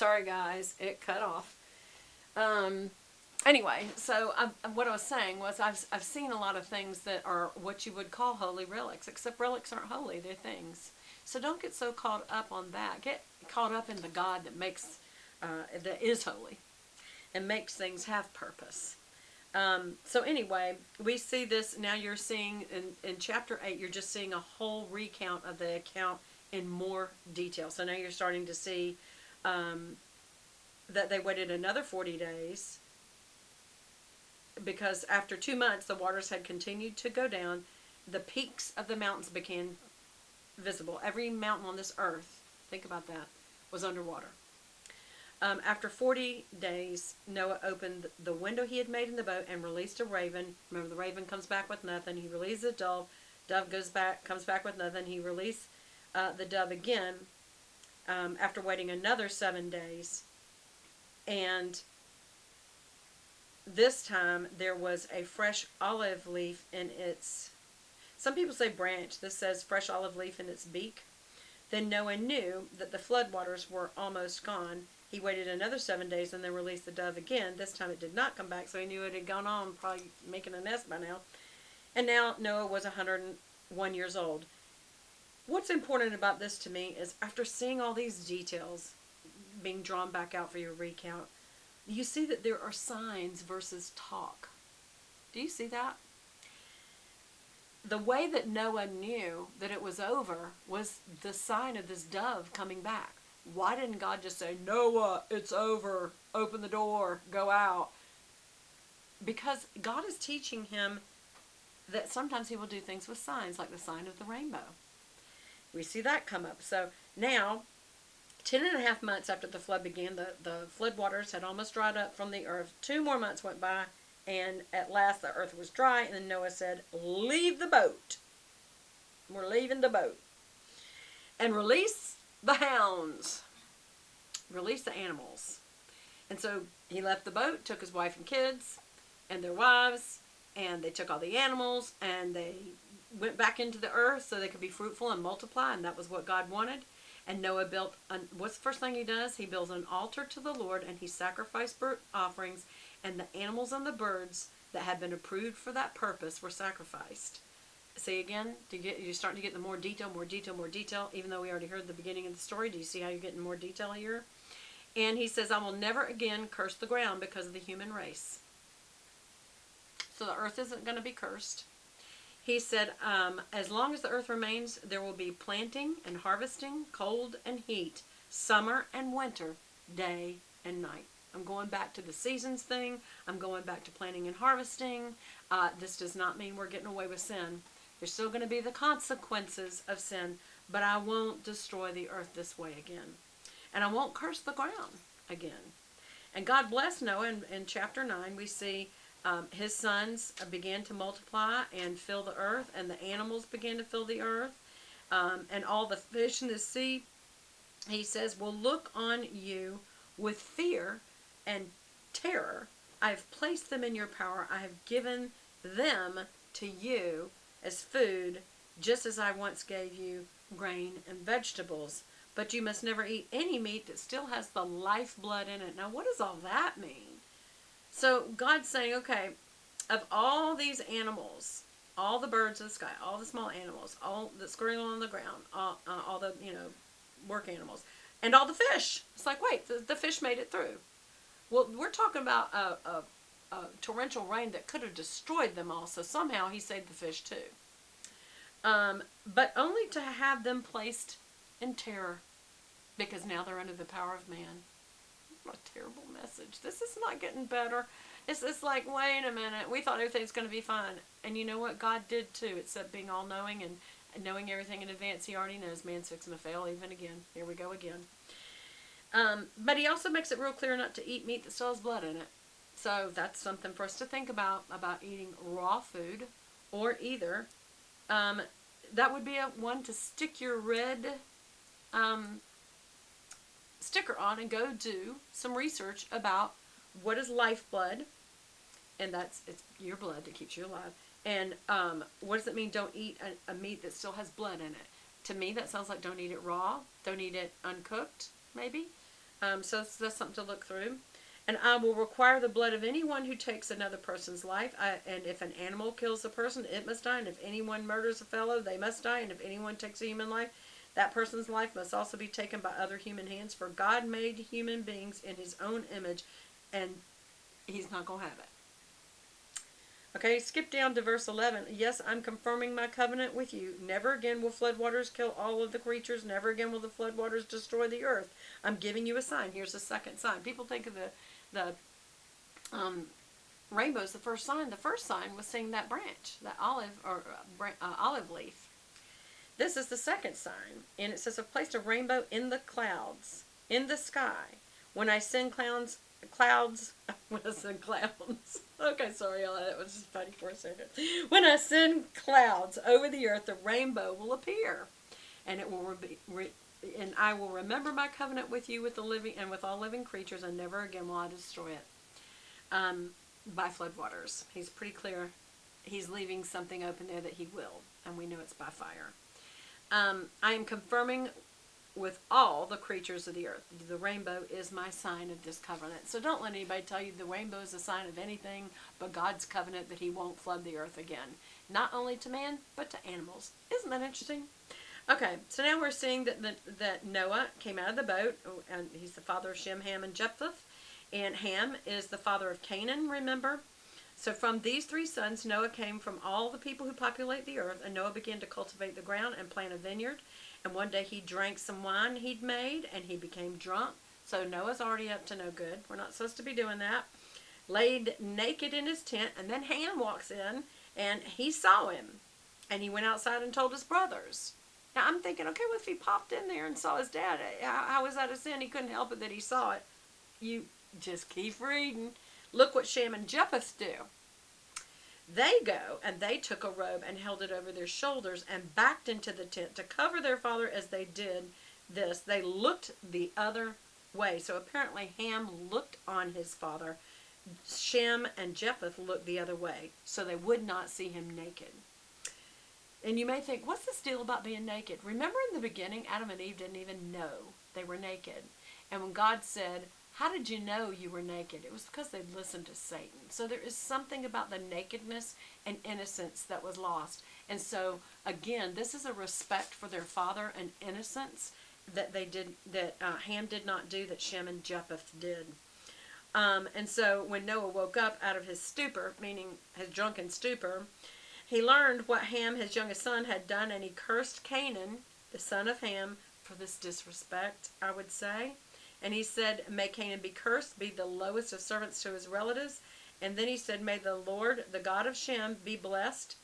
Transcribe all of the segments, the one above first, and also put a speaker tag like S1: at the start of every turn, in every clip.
S1: Sorry guys, it cut off. Anyway, so what I was saying was I've seen a lot of things that are what you would call holy relics, except relics aren't holy, they're things. So don't get so caught up on that. Get caught up in the God that makes, that is holy and makes things have purpose. So anyway, we see this, now you're seeing in chapter 8, you're just seeing a whole recount of the account in more detail. So now you're starting to see that they waited another 40 days because after 2 months the waters had continued to go down. The peaks of the mountains became visible. Every mountain on this earth, think about that, was underwater. After 40 days, Noah opened the window he had made in the boat and released a raven. Remember, the raven comes back with nothing. He released the dove. Dove comes back with nothing. He released the dove again after waiting another 7 days. And this time there was a fresh olive leaf in its, some people say branch. This says fresh olive leaf in its beak. Then Noah knew that the floodwaters were almost gone. He waited another 7 days and then released the dove again. This time it did not come back, so he knew it had gone on, probably making a nest by now. And now Noah was 101 years old. What's important about this to me is after seeing all these details being drawn back out for your recount, you see that there are signs versus talk. Do you see that? The way that Noah knew that it was over was the sign of this dove coming back. Why didn't God just say, Noah, it's over, open the door, go out? Because God is teaching him that sometimes he will do things with signs, like the sign of the rainbow. We see that come up. So now, 10.5 months after the flood began, the flood waters had almost dried up from the earth. 2 more months went by, and at last the earth was dry, and then Noah said, leave the boat. We're leaving the boat. And release the hounds. Release the animals. And so he left the boat, took his wife and kids and their wives, and they took all the animals, and they went back into the earth so they could be fruitful and multiply, and that was what God wanted. And Noah built, what's the first thing he does? He builds an altar to the Lord, and he sacrificed burnt offerings, and the animals and the birds that had been approved for that purpose were sacrificed. See again, you're starting to get the more detail, even though we already heard the beginning of the story. Do you see how you're getting more detail here? And he says, I will never again curse the ground because of the human race. So the earth isn't going to be cursed. He said, as long as the earth remains, there will be planting and harvesting, cold and heat, summer and winter, day and night. I'm going back to the seasons thing. I'm going back to planting and harvesting. This does not mean we're getting away with sin. There's still going to be the consequences of sin, but I won't destroy the earth this way again. And I won't curse the ground again. And God blessed Noah. In chapter 9, we see his sons began to multiply and fill the earth, and the animals began to fill the earth, and all the fish in the sea, he says, will look on you with fear and terror. I have placed them in your power. I have given them to you as food, just as I once gave you grain and vegetables. But you must never eat any meat that still has the lifeblood in it. Now, what does all that mean? So God's saying, okay, of all these animals, all the birds of the sky, all the small animals, all the squirrel on the ground, all the, work animals, and all the fish. It's like, wait, the fish made it through. Well, we're talking about a torrential rain that could have destroyed them all. So somehow he saved the fish too. But only to have them placed in terror, because now they're under the power of man. What a terrible message. This is not getting better. It's like, wait a minute, we thought everything's going to be fine. And you know what? God did too, except being all-knowing and knowing everything in advance. He already knows man's fixing to fail even again. Here we go again. But he also makes it real clear not to eat meat that still has blood in it. So that's something for us to think about eating raw food, or either. That would be one to stick your red sticker on and go do some research about what is lifeblood, and it's your blood that keeps you alive. And what does it mean, don't eat a meat that still has blood in it? To me, that sounds like don't eat it raw, don't eat it uncooked, maybe. So that's something to look through. And I will require the blood of anyone who takes another person's life. And if an animal kills a person, it must die. And if anyone murders a fellow, they must die. And if anyone takes a human life, that person's life must also be taken by other human hands. For God made human beings in his own image, and he's not going to have it. Okay, skip down to verse 11. Yes, I'm confirming my covenant with you. Never again will floodwaters kill all of the creatures. Never again will the floodwaters destroy the earth. I'm giving you a sign. Here's the second sign. People think of the rainbow's the first sign. The first sign was seeing that branch, that olive leaf. This is the second sign, and it says, I've placed a rainbow in the clouds, in the sky. When I send clouds, okay, sorry, y'all, that was just funny for a second. When I send clouds over the earth, the rainbow will appear, and it will and I will remember my covenant with you, with the living and with all living creatures, and never again will I destroy it by floodwaters. He's pretty clear. He's leaving something open there that he will, and we know it's by fire. I am confirming with all the creatures of the earth. The rainbow is my sign of this covenant. So don't let anybody tell you the rainbow is a sign of anything but God's covenant that he won't flood the earth again. Not only to man, but to animals. Isn't that interesting? Okay, so now we're seeing that Noah came out of the boat, and he's the father of Shem, Ham, and Japheth. And Ham is the father of Canaan, remember? So from these three sons, Noah came from all the people who populate the earth, and Noah began to cultivate the ground and plant a vineyard. And one day he drank some wine he'd made, and he became drunk. So Noah's already up to no good. We're not supposed to be doing that. Laid naked in his tent, and then Ham walks in, and he saw him. And he went outside and told his brothers. Now I'm thinking, okay, what if he popped in there and saw his dad? How was that a sin? He couldn't help it that he saw it. You just keep reading. Look what Shem and Japheth do. They go, and they took a robe and held it over their shoulders and backed into the tent to cover their father. As they did this, they looked the other way. So apparently Ham looked on his father. Shem and Japheth looked the other way, so they would not see him naked. And you may think, what's this deal about being naked? Remember in the beginning, Adam and Eve didn't even know they were naked. And when God said, how did you know you were naked? It was because they'd listened to Satan. So there is something about the nakedness and innocence that was lost. And so, again, this is a respect for their father and innocence that Ham did not do, that Shem and Japheth did. And so when Noah woke up out of his stupor, meaning his drunken stupor, he learned what Ham, his youngest son, had done, and he cursed Canaan, the son of Ham, for this disrespect, I would say. And he said, may Canaan be cursed, be the lowest of servants to his relatives. And then he said, may the Lord, the God of Shem, be blessed,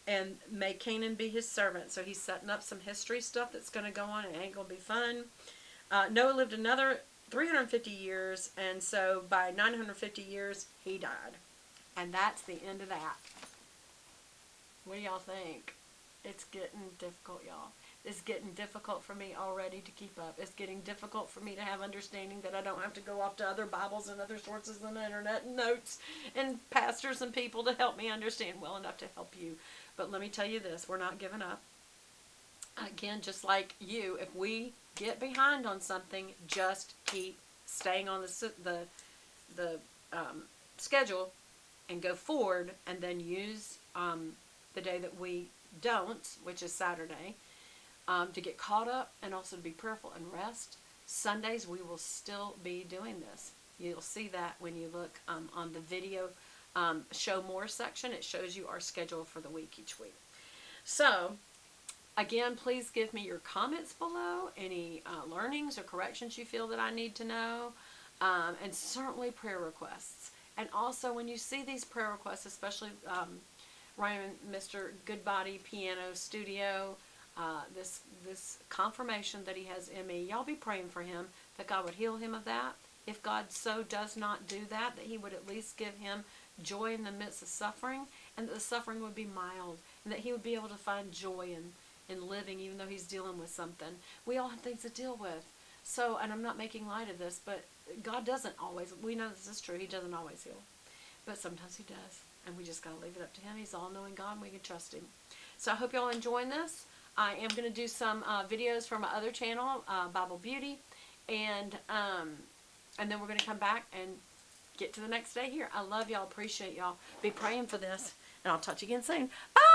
S1: and may Canaan be his servant. So he's setting up some history stuff that's going to go on. It ain't going to be fun. Noah lived another 350 years, and so by 950 years, he died. And that's the end of that. What do y'all think? It's getting difficult, y'all. It's getting difficult for me already to keep up. It's getting difficult for me to have understanding that I don't have to go off to other Bibles and other sources on the internet and notes and pastors and people to help me understand well enough to help you. But let me tell you this, we're not giving up. Again, just like you, if we get behind on something, just keep staying on the schedule and go forward, and then use the day that we don't, which is Saturday, to get caught up and also to be prayerful and rest. Sundays we will still be doing this. You'll see that when you look on the video show more section. It shows you our schedule for the week each week. So again, please give me your comments below, any learnings or corrections you feel that I need to know, and certainly prayer requests. And also when you see these prayer requests, especially Ryan, Mr. Goodbody Piano Studio, this confirmation that he has ME, y'all be praying for him, that God would heal him of that. If God so does not do that, that he would at least give him joy in the midst of suffering, and that the suffering would be mild, and that he would be able to find joy in living, even though he's dealing with something. We all have things to deal with. So, and I'm not making light of this, but God doesn't always, we know this is true, he doesn't always heal. But sometimes he does, and we just got to leave it up to him. He's all-knowing God, and we can trust him. So I hope y'all enjoying this. I am going to do some videos from my other channel, Bible Beauty, And then we're going to come back and get to the next day here. I love y'all. Appreciate y'all. Be praying for this. And I'll talk to you again soon. Bye!